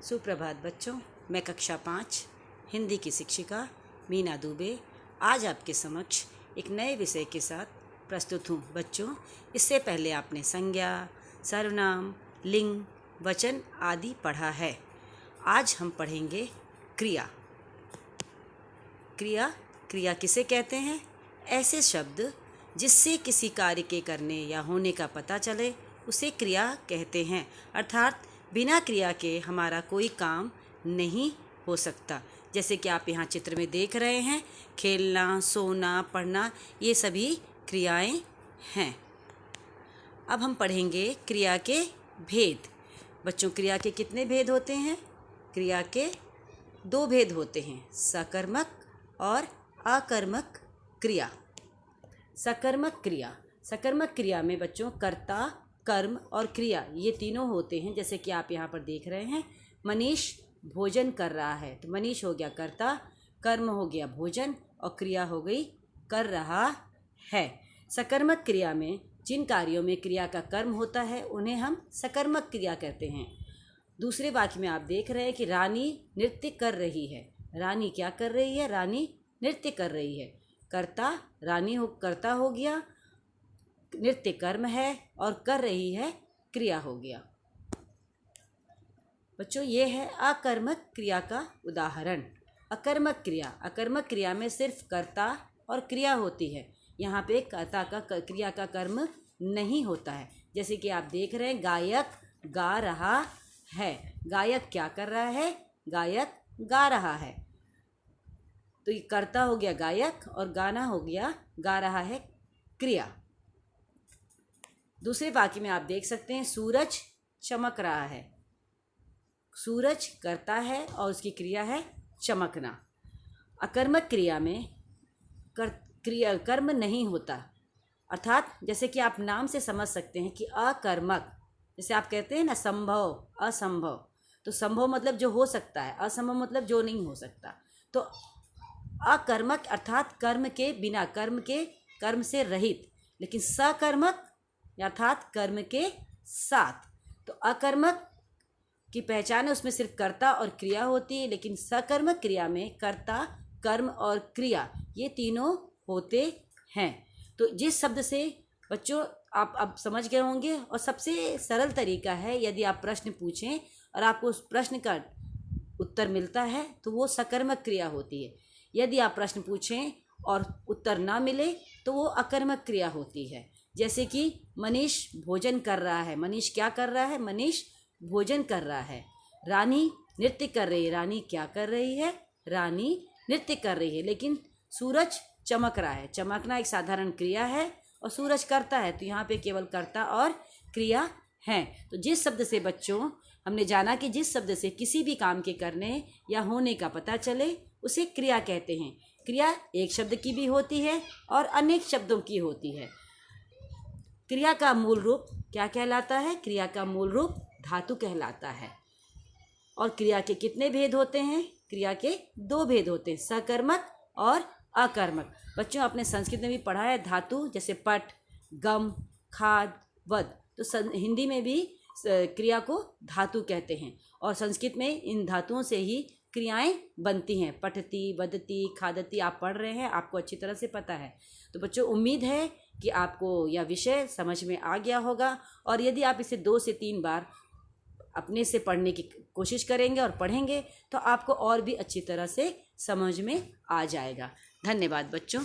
सुप्रभात बच्चों, मैं कक्षा 5 हिंदी की शिक्षिका मीना दुबे आज आपके समक्ष एक नए विषय के साथ प्रस्तुत हूँ। बच्चों, इससे पहले आपने संज्ञा, सर्वनाम, लिंग, वचन आदि पढ़ा है। आज हम पढ़ेंगे क्रिया। क्रिया किसे कहते हैं? ऐसे शब्द जिससे किसी कार्य के करने या होने का पता चले उसे क्रिया कहते हैं। अर्थात बिना क्रिया के हमारा कोई काम नहीं हो सकता। जैसे कि आप यहाँ चित्र में देख रहे हैं, खेलना, सोना, पढ़ना, ये सभी क्रियाएं हैं। अब हम पढ़ेंगे क्रिया के भेद। बच्चों, क्रिया के कितने भेद होते हैं? क्रिया के 2 भेद होते हैं, सकर्मक और अकर्मक क्रिया। सकर्मक क्रिया में बच्चों कर्ता, कर्म और क्रिया ये तीनों होते हैं। जैसे कि आप यहाँ पर देख रहे हैं, मनीष भोजन कर रहा है, तो मनीष हो गया कर्ता, कर्म हो गया भोजन और क्रिया हो गई कर रहा है। सकर्मक क्रिया में जिन कार्यों में क्रिया का कर्म होता है उन्हें हम सकर्मक क्रिया कहते हैं। दूसरे वाक्य में आप देख रहे हैं कि रानी नृत्य कर रही है। रानी क्या कर रही है? रानी नृत्य कर रही है। कर्ता कर्ता हो गया, नृत्य कर्म है और कर रही है क्रिया हो गया। बच्चों, ये है अकर्मक क्रिया का उदाहरण। अकर्मक क्रिया में सिर्फ कर्ता और क्रिया होती है। यहाँ पे क्रिया का कर्म नहीं होता है। जैसे कि आप देख रहे हैं, गायक गा रहा है। गायक क्या कर रहा है? गायक गा रहा है। तो ये कर्ता हो गया गायक और गाना हो गया गा रहा है क्रिया। दूसरे वाक्य में आप देख सकते हैं, सूरज चमक रहा है। सूरज करता है और उसकी क्रिया है चमकना। अकर्मक क्रिया में कर्म नहीं होता। अर्थात जैसे कि आप नाम से समझ सकते हैं कि अकर्मक, जैसे आप कहते हैं ना संभव, असंभव, तो संभव मतलब जो हो सकता है, असंभव मतलब जो नहीं हो सकता। तो अकर्मक अर्थात कर्म के बिना, कर्म से रहित। लेकिन सकर्मक अर्थात कर्म के साथ। तो अकर्मक की पहचान है, उसमें सिर्फ कर्ता और क्रिया होती है। लेकिन सकर्मक क्रिया में कर्ता, कर्म और क्रिया ये तीनों होते हैं। तो जिस शब्द से बच्चों आप अब समझ गए होंगे, और सबसे सरल तरीका है, यदि आप प्रश्न पूछें और आपको उस प्रश्न का उत्तर मिलता है तो वो सकर्मक क्रिया होती है। यदि आप प्रश्न पूछें और उत्तर ना मिले तो वो अकर्मक क्रिया होती है। जैसे कि मनीष भोजन कर रहा है। मनीष क्या कर रहा है? मनीष भोजन कर रहा है। रानी नृत्य कर रही है। रानी क्या कर रही है? रानी नृत्य कर रही है। लेकिन सूरज चमक रहा है। चमकना एक साधारण क्रिया है और सूरज करता है, तो यहाँ पे केवल कर्ता और क्रिया है। तो जिस शब्द से बच्चों हमने जाना कि जिस शब्द से किसी भी काम के करने या होने का पता चले उसे क्रिया कहते हैं। क्रिया एक शब्द की भी होती है और अनेक शब्दों की होती है। क्रिया का मूल रूप क्या कहलाता है? क्रिया का मूल रूप धातु कहलाता है। और क्रिया के कितने भेद होते हैं? क्रिया के 2 भेद होते हैं, सकर्मक और अकर्मक। बच्चों, आपने संस्कृत में भी पढ़ा है धातु, जैसे पट, गम, खाद, वद। तो हिंदी में भी क्रिया को धातु कहते हैं और संस्कृत में इन धातुओं से ही क्रियाएं बनती हैं। पठती, वदती, खादती आप पढ़ रहे हैं, आपको अच्छी तरह से पता है। तो बच्चों, उम्मीद है कि आपको यह विषय समझ में आ गया होगा। और यदि आप इसे 2 से 3 बार अपने से पढ़ने की कोशिश करेंगे और पढ़ेंगे तो आपको और भी अच्छी तरह से समझ में आ जाएगा। धन्यवाद बच्चों।